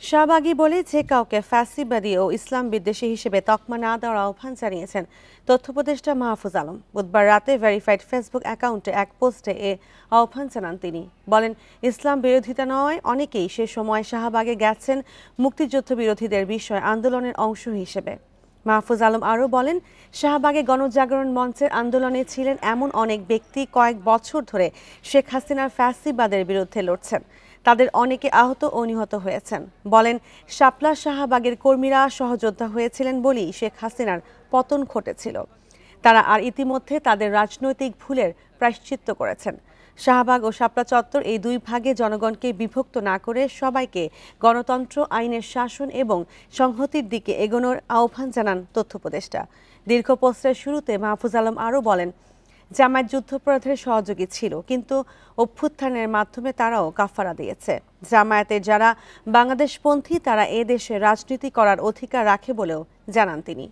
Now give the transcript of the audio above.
শাহবাগী বলে যে কাউকে ফ্যাসিবাদী ও ইসলাম বিদ্বেষী হিসেবে তকমা না দেওয়ার আহ্বান জানিয়েছেন তথ্য উপদেষ্টা মাহফুজ আলম। বুধবার রাতে ভেরিফাইড ফেসবুক অ্যাকাউন্টে এক পোস্টে এ আহ্বান জানান তিনি। বলেন, ইসলাম বিরোধিতা নয়, অনেকেই সে সময় শাহবাগে গেছেন মুক্তিযুদ্ধ বিরোধীদের বিষয় আন্দোলনের অংশ হিসেবে। মাহফুজ আলম আরও বলেন, শাহবাগে গণজাগরণ মঞ্চের আন্দোলনে ছিলেন এমন অনেক ব্যক্তি কয়েক বছর ধরে শেখ হাসিনার ফ্যাসিবাদের বিরুদ্ধে লড়ছেন। তাদের অনেকে আহত ও নিহত হয়েছেন। বলেন, শাপলা শাহবাগের কর্মীরা সহযোদ্ধা হয়েছিলেন বলেই শেখ হাসিনার পতন ঘটেছিল। তারা আর ইতিমধ্যে তাদের রাজনৈতিক ভুলের প্রায়শ্চিত্ত করেছেন। শাহবাগ ও শাপলা চত্বর এই দুই ভাগে জনগণকে বিভক্ত না করে সবাইকে গণতন্ত্র, আইনের শাসন এবং সংহতির দিকে এগোনোর আহ্বান জানান তথ্য উপদেষ্টা। দীর্ঘ পোস্টের শুরুতে মাহফুজ আলম আরও বলেন, জামায়াত যুদ্ধাপরাধের সহযোগী ছিল, কিন্তু অভ্যুত্থানের মাধ্যমে তারাও কাফারা দিয়েছে। জামায়াতের যারা বাংলাদেশপন্থী তারা এ দেশে রাজনীতি করার অধিকার রাখে বলেও জানান তিনি।